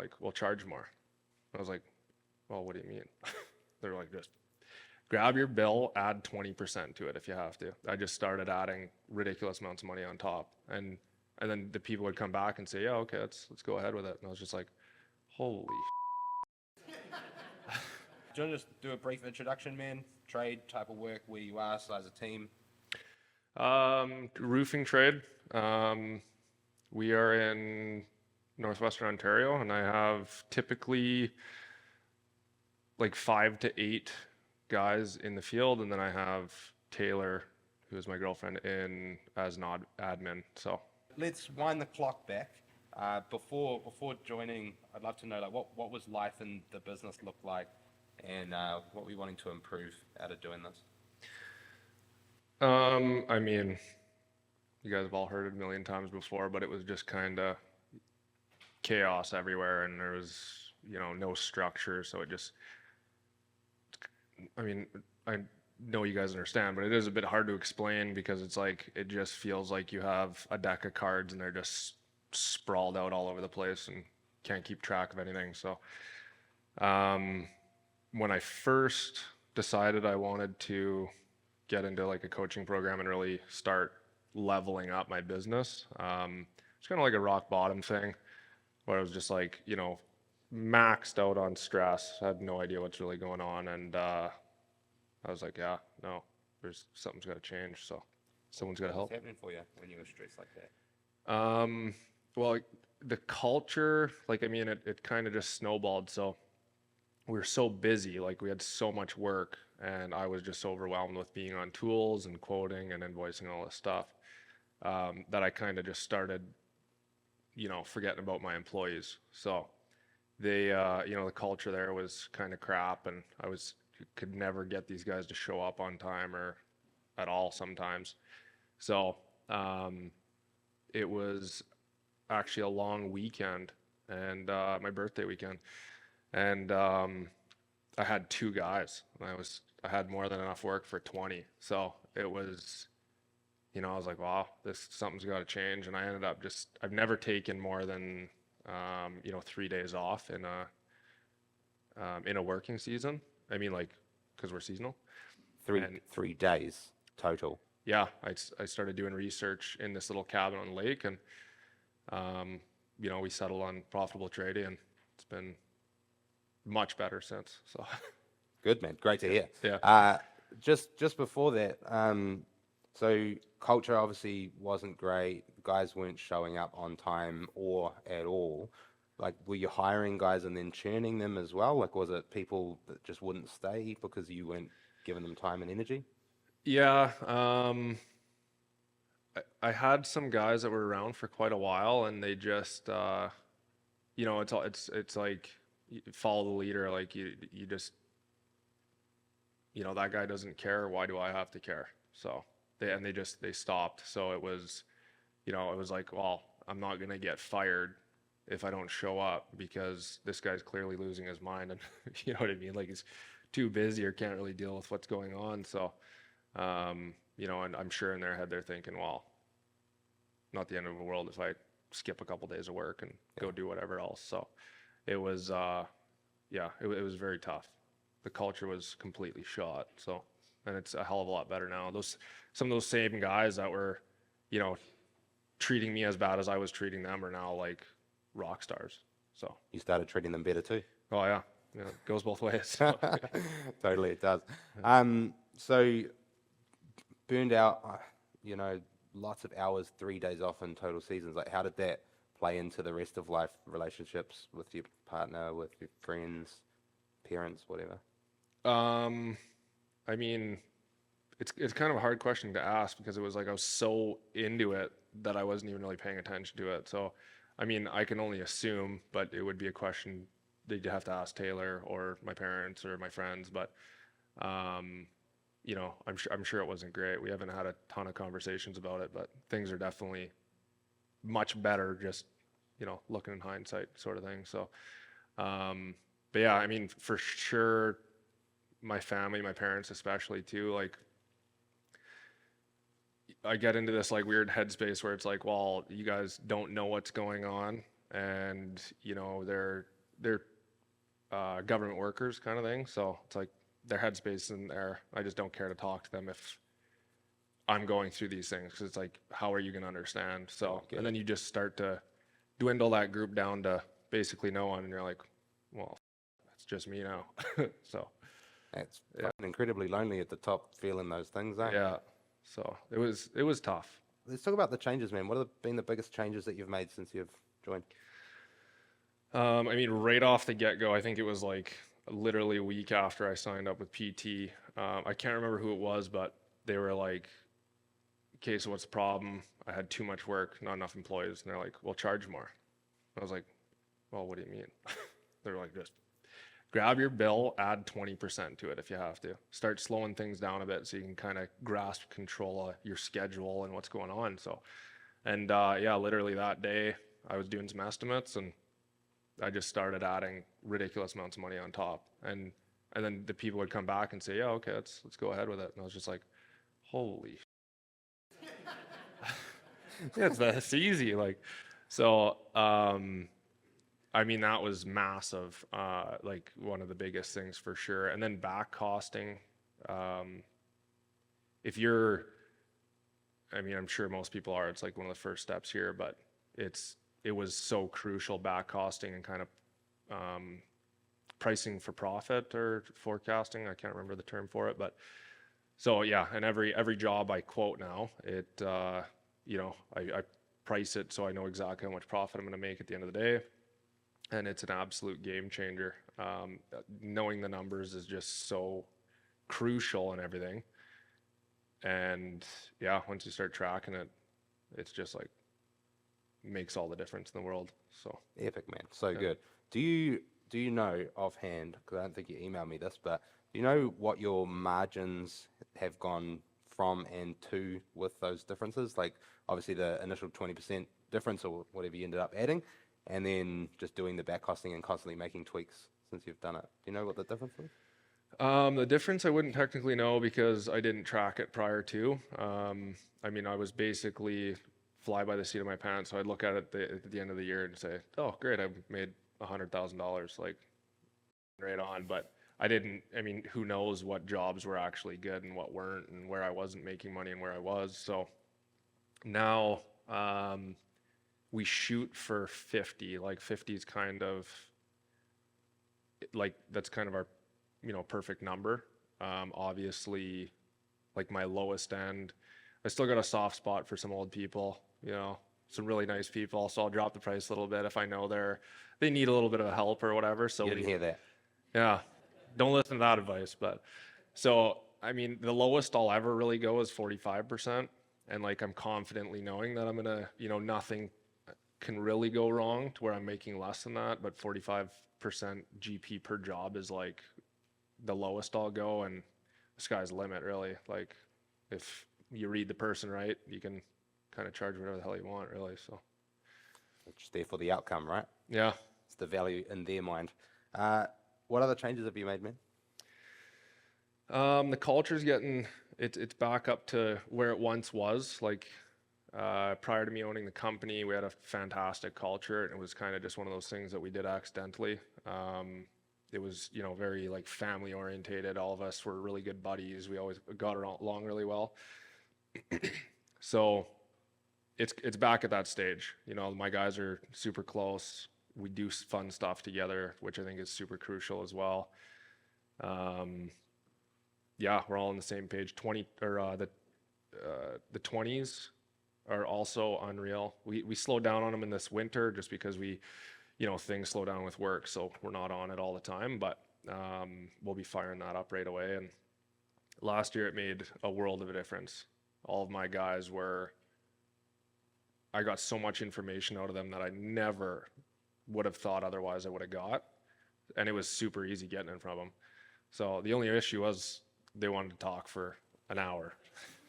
like, well, charge more. I was like, well, what do you mean? They're like, just grab your bill, add 20% to it if you have to. I just started adding ridiculous amounts of money on top. And then the people would come back and say, yeah, okay, let's go ahead with it. And I was just like, holy. Do you want to just do a brief introduction, man? Trade, type of work, where you are, size of team. Roofing trade. We are in Northwestern Ontario, and I have typically like 5 to 8 guys in the field, and then I have Taylor, who is my girlfriend, in as an admin. So Let's wind the clock back. Before joining, I'd love to know like what was life in the business look like, and what were you wanting to improve out of doing this? I mean, you guys have all heard it a million times before, but it was just kind of chaos everywhere, and there was, no structure. So it just, I mean, I know you guys understand, but it is a bit hard to explain because it's like, it just feels like you have a deck of cards and they're just sprawled out all over the place and can't keep track of anything. So, when I first decided I wanted to get into like a coaching program and really start leveling up my business, it's kind of like a rock bottom thing where I was just like, maxed out on stress. I had no idea what's really going on. And I was like, yeah, no, something's got to change. So someone's got to help. What's happening for you when you were stressed like that? Well, the culture, like, I mean, it kind of just snowballed. So we were so busy, like we had so much work, and I was just overwhelmed with being on tools and quoting and invoicing all this stuff, that I kind of just started, forgetting about my employees. So they, the culture there was kind of crap, and could never get these guys to show up on time or at all sometimes. So it was actually a long weekend, and my birthday weekend, and I had 2 guys, and I had more than enough work for 20. So it was, I was like, wow, something's got to change. And I ended up I've never taken more than 3 days off in a working season. I mean, like, because we're seasonal. And 3 days total. yeah, I started doing research in this little cabin on the lake, and we settled on profitable tradie, and it's been much better since. So Good, man. Great to hear. yeah. Just before that, so culture obviously wasn't great. Guys weren't showing up on time or at all. Like, were you hiring guys and then churning them as well? Like, was it people that just wouldn't stay because you weren't giving them time and energy? Yeah, I had some guys that were around for quite a while, and they just, it's like you follow the leader. Like you just, that guy doesn't care. Why do I have to care? So they stopped. So it was, it was like, well, I'm not gonna get fired if I don't show up because this guy's clearly losing his mind, and you know what I mean? Like, he's too busy or can't really deal with what's going on. So, and I'm sure in their head they're thinking, well, not the end of the world if I skip a couple days of work and go do whatever else. So it was, it was very tough. The culture was completely shot. So, and it's a hell of a lot better now. Some of those same guys that were, treating me as bad as I was treating them are now like rock stars. So You started treating them better too. oh yeah, it goes both ways. Totally, it does. So burned out, lots of hours, 3 days off in total seasons. Like, how did that play into the rest of life, relationships with your partner, with your friends, parents, whatever? I mean, it's kind of a hard question to ask because it was like I was so into it that I wasn't even really paying attention to it. So, I mean, I can only assume, but it would be a question that you'd have to ask Taylor or my parents or my friends. But, I'm sure it wasn't great. We haven't had a ton of conversations about it, but things are definitely much better just, looking in hindsight sort of thing. So, but yeah, I mean, for sure, my family, my parents especially too, like, I get into this like weird headspace where it's like, well, you guys don't know what's going on, and they're government workers kind of thing. So it's like their headspace in there. I just don't care to talk to them if I'm going through these things, because it's like, how are you going to understand? So, Get and it. then you just start to dwindle that group down to basically no one, and you're like, well, that's just me now. So, That's yeah, fucking incredibly lonely at the top, feeling those things, eh? yeah. So it was tough. Let's talk about the changes, man. What have been the biggest changes that you've made since you've joined? I mean, right off the get-go, I think it was like literally a week after I signed up with PT. I can't remember who it was, but they were like, okay, so what's the problem? I had too much work, not enough employees. And they're like, well, charge more. I was like, well, what do you mean? They're like, just grab your bill, add 20% to it if you have to. Start slowing things down a bit so you can kind of grasp control of your schedule and what's going on. So, and yeah, literally that day I was doing some estimates, and I just started adding ridiculous amounts of money on top. And then the people would come back and say, yeah, okay, let's go ahead with it. And I was just like, holy yeah, that's easy. Like, so, I mean, that was massive. Like one of the biggest things for sure. And then back costing. Um, if you're, I mean, I'm sure most people are, it's like one of the first steps here, but it was so crucial, back costing and kind of, pricing for profit or forecasting. I can't remember the term for it, but so yeah, and every job I quote now, I price it so I know exactly how much profit I'm going to make at the end of the day, and it's an absolute game changer. Knowing the numbers is just so crucial and everything. And yeah, once you start tracking it, it's just like makes all the difference in the world. So Epic, man. So yeah. good. Do you know offhand, because I don't think you emailed me this, but do you know what your margins have gone from and to with those differences? Like obviously the initial 20% difference or whatever you ended up adding, and then just doing the back costing and constantly making tweaks since you've done it. Do you know what the difference is? The difference I wouldn't technically know because I didn't track it prior to. I mean, I was basically fly by the seat of my pants. So I'd look at it at the end of the year and say, "Oh, great, I've made $100,000." Like right on. But I didn't. I mean, who knows what jobs were actually good and what weren't, and where I wasn't making money and where I was. So now we shoot for 50. Like 50 is kind of like that's kind of our perfect number. Obviously, like my lowest end, I still got a soft spot for some old people, some really nice people. So I'll drop the price a little bit if I know they need a little bit of help or whatever. So You didn't hear that. yeah, don't listen to that advice. But so I mean, the lowest I'll ever really go is 45%, and like I'm confidently knowing that I'm gonna, nothing can really go wrong to where I'm making less than that. But 45% GP per job is like the lowest I'll go, and the sky's the limit, really. Like, if you read the person right, you can kind of charge whatever the hell you want, really. So, It's just there for the outcome, right? yeah. It's the value in their mind. Uh, what other changes have you made, man? The culture's getting it's back up to where it once was. Like, prior to me owning the company, we had a fantastic culture, and it was kind of just one of those things that we did accidentally. It was, very like family orientated. All of us were really good buddies. We always got along really well. So it's back at that stage. My guys are super close. We do fun stuff together, which I think is super crucial as well. Yeah, we're all on the same page. 20 or the 20s are also unreal. We slowed down on them in this winter just because things slow down with work, so we're not on it all the time, but we'll be firing that up right away. And last year it made a world of a difference. All of my guys I got so much information out of them that I never would have thought otherwise I would have got, and it was super easy getting it from them. So the only issue was they wanted to talk for an hour.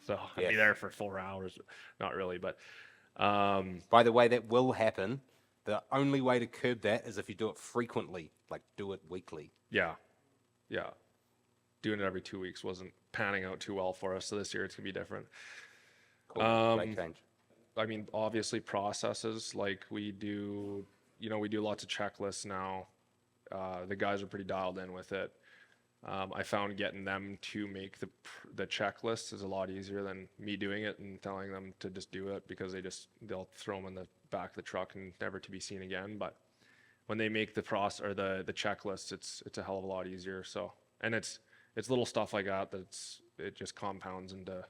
So I'd be Yes. there for 4 hours. Not really, but By the way, that will happen. The only way to curb that is if you do it frequently, like do it weekly. yeah, yeah. Doing it every 2 weeks wasn't panning out too well for us. So this year it's gonna be different. Cool. Great change. I mean, obviously processes like we do we do lots of checklists now. The guys are pretty dialed in with it. I found getting them to make the checklist is a lot easier than me doing it and telling them to just do it, because they'll throw them in the back of the truck and never to be seen again. But when they make the process or the checklist, it's a hell of a lot easier. So, and it's little stuff like that it just compounds into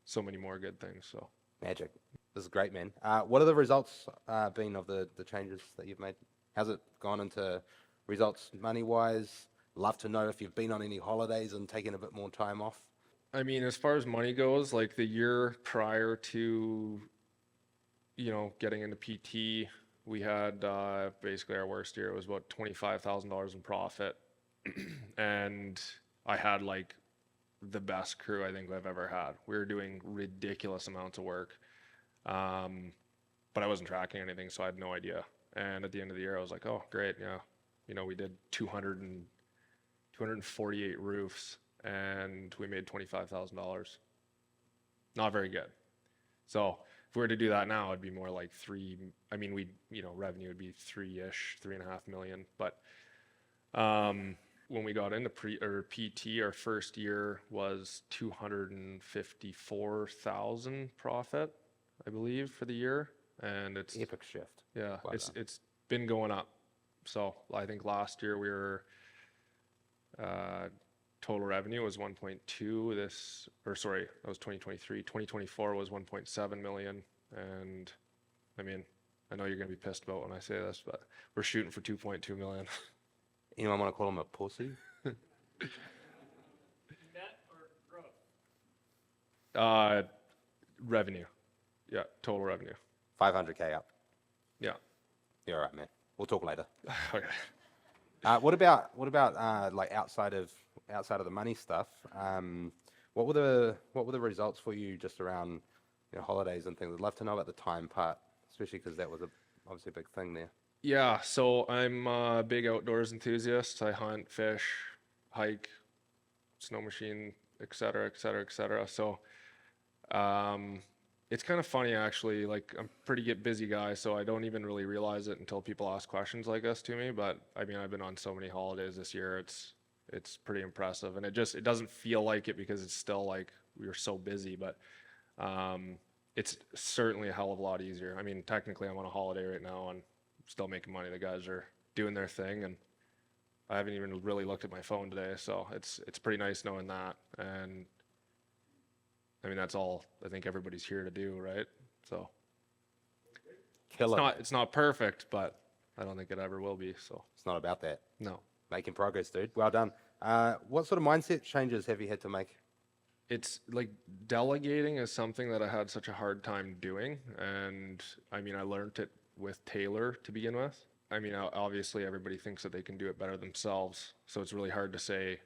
so many more good things. So Magic. This is great, man. What are the results been of the changes that you've made? How's it gone into results money-wise? Love to know if you've been on any holidays and taken a bit more time off. I mean, as far as money goes, like the year prior to, getting into PT, we had basically our worst year. It was about $25,000 in profit. And I had like the best crew I think I've ever had. We were doing ridiculous amounts of work. But I wasn't tracking anything, so I had no idea. And at the end of the year, I was like, oh, great. Yeah. We did 248 roofs and we made $25,000. Not very good. So if we were to do that now, it'd be more like revenue would be 3.5 million. But when we got into PT, our first year was 254,000 profit, I believe, for the year. And it's Epic shift. yeah, Well done. it's been going up. So I think last year we were total revenue was 1.2. That was 2023. 2024 was 1.7 million. And I mean, I know you're gonna be pissed about when I say this, but we're shooting for 2.2 million. Anyone want to call him a pussy? Net or gross? Revenue. Yeah, total revenue. 500K up. Yeah. You're all right, man. We'll talk later. Okay. What about like outside of the money stuff? What were the results for you just around holidays and things? I'd love to know about the time part, especially because that was obviously a big thing there. Yeah, so I'm a big outdoors enthusiast. I hunt, fish, hike, snow machine, et cetera, et cetera, et cetera. So it's kind of funny actually. Like I'm a pretty busy guy, so I don't even really realize it until people ask questions like this to me. But I mean, I've been on so many holidays this year. It's pretty impressive, and it doesn't feel like it because it's still like we were so busy. But it's certainly a hell of a lot easier. I mean, technically, I'm on a holiday right now and still making money. The guys are doing their thing, and I haven't even really looked at my phone today. So it's pretty nice knowing that. And I mean, that's all I think everybody's here to do, right? So Killer. it's not perfect, but I don't think it ever will be. So It's not about that. no, Making progress, dude. Well done. What sort of mindset changes have you had to make? it's like delegating is something that I had such a hard time doing. And I mean, I learned it with Taylor to begin with. I mean, obviously everybody thinks that they can do it better themselves. So it's really hard to say,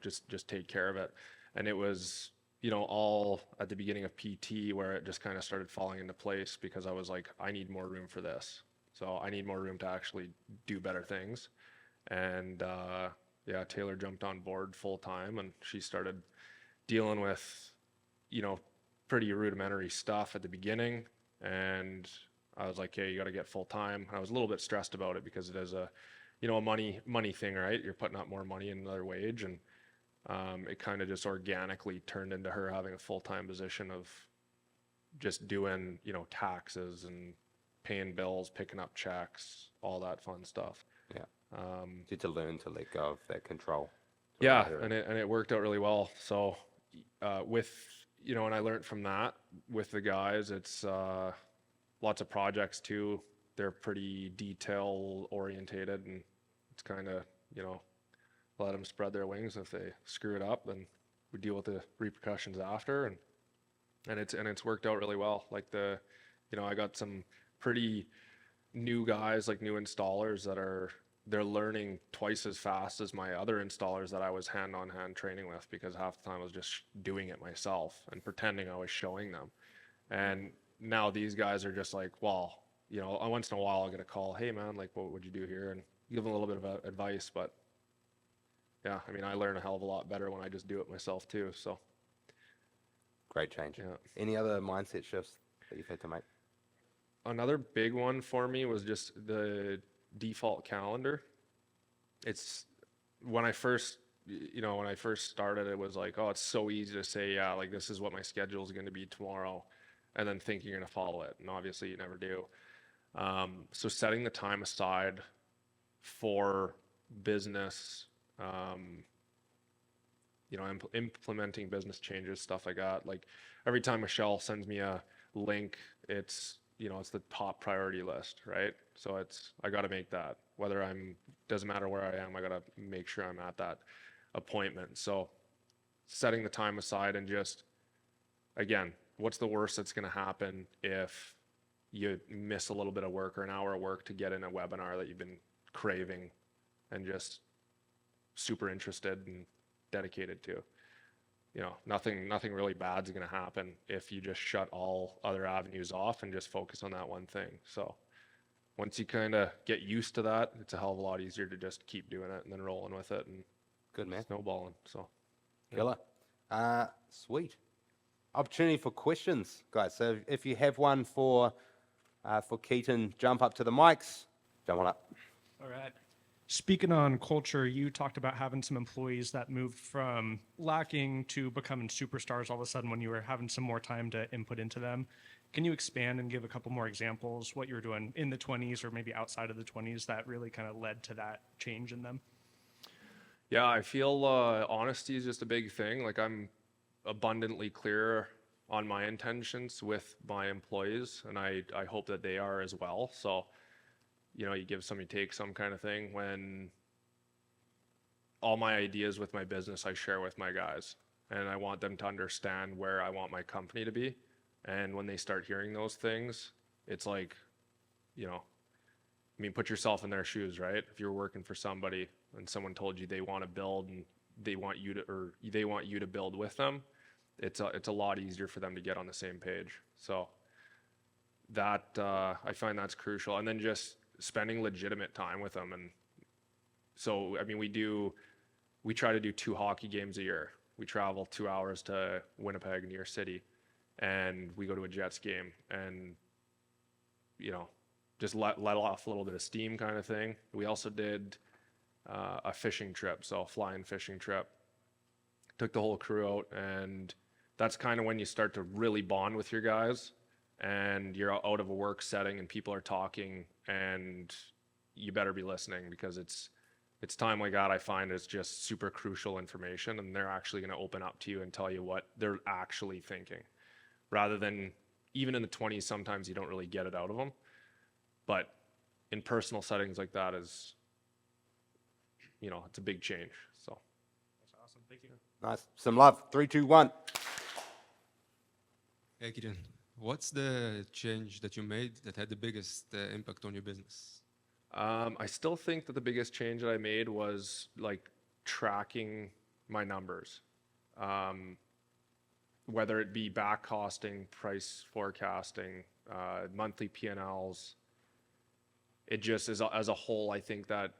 just take care of it. And it was, all at the beginning of PT where it just kind of started falling into place, because I was like, I need more room for this. So I need more room to actually do better things. And yeah, Taylor jumped on board full time and she started dealing with, pretty rudimentary stuff at the beginning. And I was like, hey, you got to get full time. I was a little bit stressed about it because it is a money thing, right? You're putting up more money in another wage. And it kind of just organically turned into her having a full-time position of just doing, taxes and paying bills, picking up checks, all that fun stuff. Yeah. Did to learn to let go of that control. Yeah, and it worked out really well. So and I learned from that with the guys. It's lots of projects too. They're pretty detail orientated, and it's kind of, let them spread their wings. If they screw it up, then we deal with the repercussions after. And it's worked out really well. Like I got some pretty new guys, like new installers they're learning twice as fast as my other installers that I was hand-on-hand training with, because half the time I was just doing it myself and pretending I was showing them. And now these guys are just like, well, once in a while I'll get a call, hey man, like what would you do here? And give them a little bit of advice. But yeah, I mean, I learn a hell of a lot better when I just do it myself too. So Great change. yeah. Any other mindset shifts that you've had to make? Another big one for me was just the default calendar. It's when I first, when I first started, it was like, oh, it's so easy to say, yeah, like this is what my schedule is going to be tomorrow, and then think you're going to follow it. And obviously, you never do. So setting the time aside for business, um, implementing business changes, stuff like that. Like every time Michelle sends me a link, it's the top priority list, right? So I got to make that. Doesn't matter where I am, I got to make sure I'm at that appointment. So setting the time aside and just, again, what's the worst that's going to happen if you miss a little bit of work or an hour of work to get in a webinar that you've been craving and just super interested and dedicated to? Nothing really bad's going to happen if you just shut all other avenues off and just focus on that one thing. So once you kind of get used to that, it's a hell of a lot easier to just keep doing it and then rolling with it and Good, man. snowballing. So Killer. Sweet. Opportunity for questions, guys. So if you have one for Keaton, jump up to the mics. Jump on up. All right. Speaking on culture, you talked about having some employees that moved from lacking to becoming superstars all of a sudden when you were having some more time to input into them. Can you expand and give a couple more examples, what you were doing in the 20s or maybe outside of the 20s that really kind of led to that change in them? yeah, I feel honesty is just a big thing. Like I'm abundantly clear on my intentions with my employees, and I hope that they are as well. So you give some, you take some kind of thing. When all my ideas with my business, I share with my guys, and I want them to understand where I want my company to be. And when they start hearing those things, it's like, put yourself in their shoes, right? If you're working for somebody and someone told you they want to build and they want you to build with them, it's a lot easier for them to get on the same page. So that I find that's crucial. And then just spending legitimate time with them. And so we try to do 2 hockey games a year. We travel 2 hours to Winnipeg, New York City, and we go to a Jets game, and just let off a little bit of steam kind of thing. We also did a fishing trip, so a fly-in fishing trip. Took the whole crew out, and that's kind of when you start to really bond with your guys, and you're out of a work setting and people are talking, and you better be listening, because it's time like that I find is just super crucial information, and they're actually going to open up to you and tell you what they're actually thinking, rather than, even in the 20s, sometimes you don't really get it out of them. But in personal settings like that is, it's a big change. So That's awesome. Thank you. Nice. Some love. 3, 2, 1. Hey, Gideon, what's the change that you made that had the biggest impact on your business? I still think that the biggest change that I made was like tracking my numbers, whether it be back costing, price forecasting, monthly P&Ls. It just is, as a whole, I think that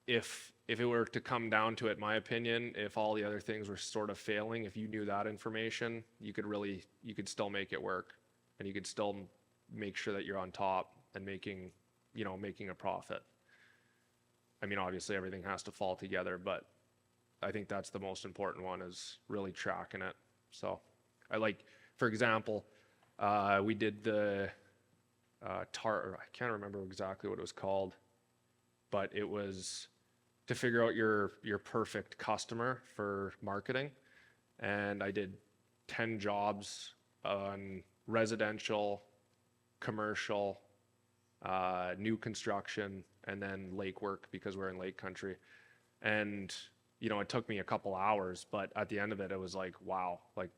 if it were to come down to it, my opinion, if all the other things were sort of failing, if you knew that information, you could still make it work, and you could still make sure that you're on top and making a profit. Obviously everything has to fall together, but I think that's the most important one, is really tracking it. So for example, we did the I can't remember exactly what it was called, but it was to figure out your perfect customer for marketing. And I did 10 jobs on residential, commercial, new construction, and then lake work, because we're in lake country. And it took me a couple hours, but at the end of it was like, wow, like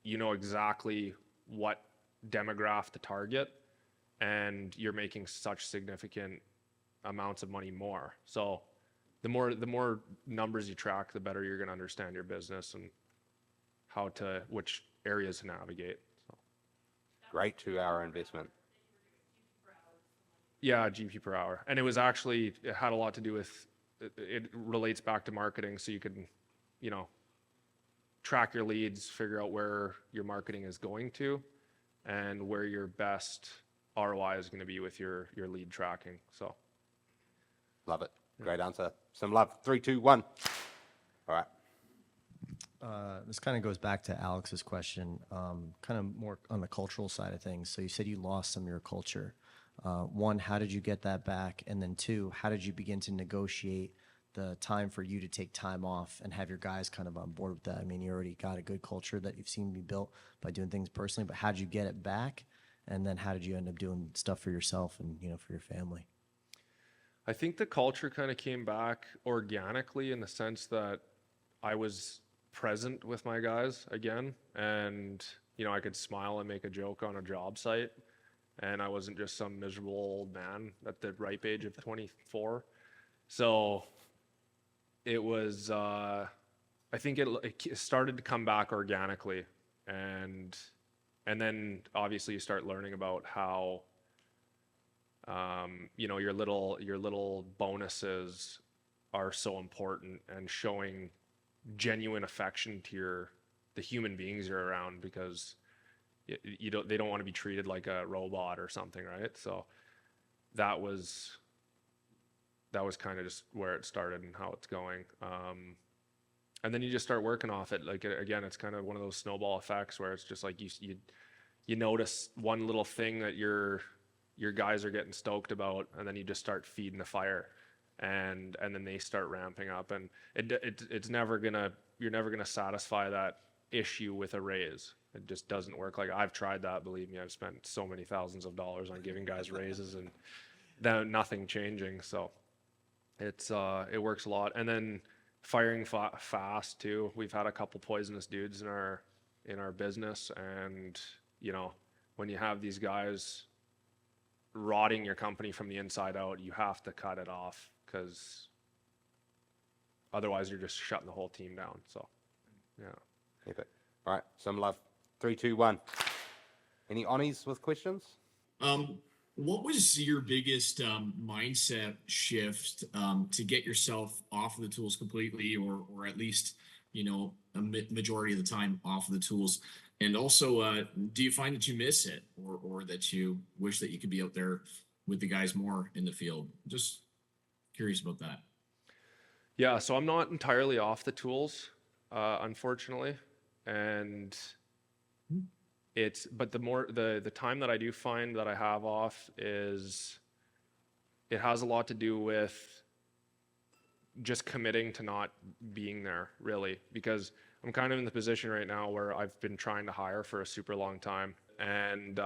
exactly what demographic to target, and you're making such significant amounts of money more. So the more numbers you track, the better you're going to understand your business and which areas to navigate. So. Great 2-hour investment. Yeah, GP per hour. And it had a lot to do with, it relates back to marketing, so you can, track your leads, figure out where your marketing is going to, and where your best ROI is going to be with your lead tracking. So Love it. Great answer. Some love. 3, 2, 1. All right. This kind of goes back to Alex's question, kind of more on the cultural side of things. So you said you lost some of your culture. One, how did you get that back? And then two, how did you begin to negotiate the time for you to take time off and have your guys kind of on board with that? I mean, you already got a good culture that you've seen be built by doing things personally, but how did you get it back? And then how did you end up doing stuff for yourself and, for your family? I think the culture kind of came back organically in the sense that I was present with my guys again, and I could smile and make a joke on a job site, and I wasn't just some miserable old man at the ripe age of 24. So it was I think it started to come back organically, and then obviously you start learning about how your little bonuses are so important, and showing genuine affection to the human beings you're around, because they don't want to be treated like a robot or something, right? So that was kind of just where it started and how it's going. And then you just start working off it. Like, again, it's kind of one of those snowball effects where it's just like you notice one little thing that your guys are getting stoked about, and then you just start feeding the fire, and then they start ramping up, and you're never gonna satisfy that issue with a raise. It just doesn't work. Like, I've tried that, believe me. I've spent so many thousands of dollars on giving guys raises and then nothing changing. So it works a lot. And then firing fast too. We've had a couple poisonous dudes in our business, and when you have these guys rotting your company from the inside out, you have to cut it off, because otherwise you're just shutting the whole team down. So yeah. Epic. All right. Some love. 3, 2, 1. Any Onnies with questions? What was your biggest mindset shift to get yourself off of the tools completely, or at least a majority of the time off of the tools? And also, do you find that you miss it, or that you wish that you could be out there with the guys more in the field? Just curious about that. Yeah, so I'm not entirely off the tools, unfortunately, and but the time that I do find that I have off it has a lot to do with just committing to not being there, really, because I'm kind of in the position right now where I've been trying to hire for a super long time, and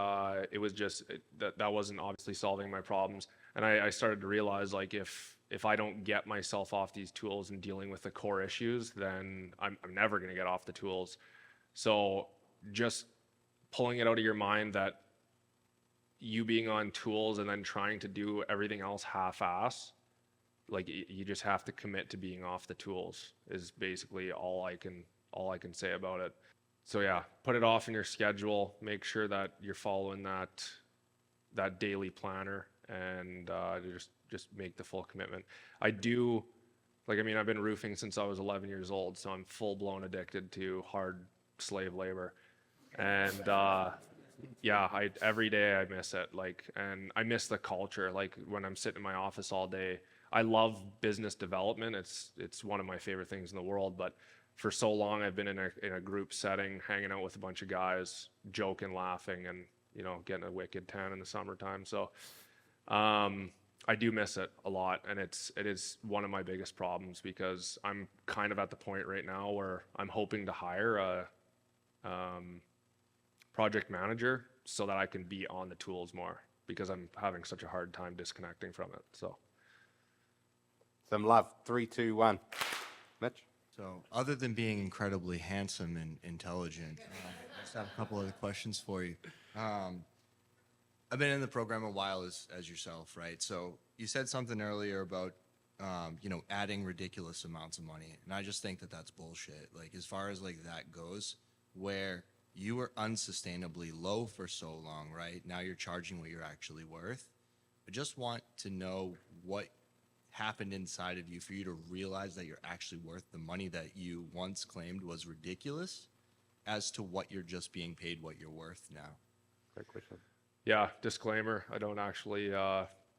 it was just that wasn't obviously solving my problems, and I started to realize, like, if I don't get myself off these tools and dealing with the core issues, then I'm never going to get off the tools. So just pulling it out of your mind that you being on tools and then trying to do everything else half-ass, like, you just have to commit to being off the tools, is basically all I can say about it. So yeah, put it off in your schedule, make sure that you're following that daily planner, and just make the full commitment. I've been roofing since I was 11 years old, so I'm full-blown addicted to hard slave labor. And yeah, every day I miss it, and I miss the culture. Like, when I'm sitting in my office all day, I love business development. It's one of my favorite things in the world, but for so long I've been in a group setting, hanging out with a bunch of guys, joking, laughing, and getting a wicked tan in the summertime. So I do miss it a lot, and it is one of my biggest problems, because I'm kind of at the point right now where I'm hoping to hire a project manager so that I can be on the tools more, because I'm having such a hard time disconnecting from it. So Some love. 3, 2, 1. Mitch? So, other than being incredibly handsome and intelligent, I just have a couple other questions for you. I've been in the program a while as yourself, right? So, you said something earlier about, adding ridiculous amounts of money, and I just think that that's bullshit. Like, as far as that goes, where you were unsustainably low for so long, right? Now you're charging what you're actually worth. I just want to know what happened inside of you for you to realize that you're actually worth the money that you once claimed was ridiculous, as to what you're just being paid what you're worth now. Great question. Yeah, disclaimer, I don't actually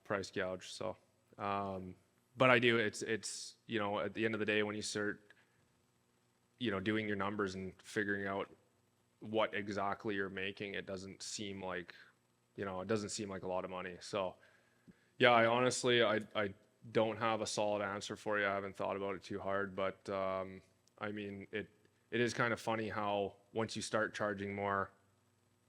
price gouge, so but I do. It's you know, at the end of the day when you start, you know, doing your numbers and figuring out what exactly you're making, it doesn't seem like, you know, it doesn't seem like a lot of money. So yeah, I honestly I don't have a solid answer for you. I haven't thought about it too hard, but I mean it is kind of funny how once you start charging more,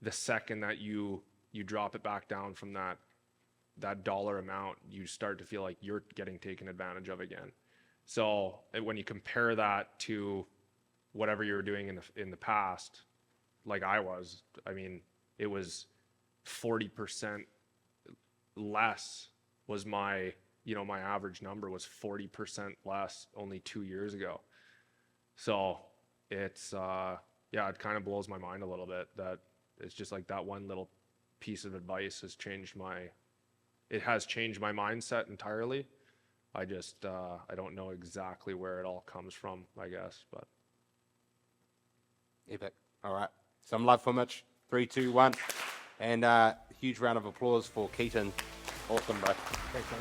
the second that you drop it back down from that dollar amount, you start to feel like you're getting taken advantage of again. So when you compare that to whatever you were doing in the past, like I was, I mean, it was 40% less was my, you know, my average number was 40% less only 2 years ago. So it's yeah, it kind of blows my mind a little bit that it's just like that one little piece of advice has changed it has changed my mindset entirely. I just I don't know exactly where it all comes from, I guess, but Epic. All right. Some love for Mitch. 3, 2, 1. And huge round of applause for Keaton. Awesome, bro. Thanks, man.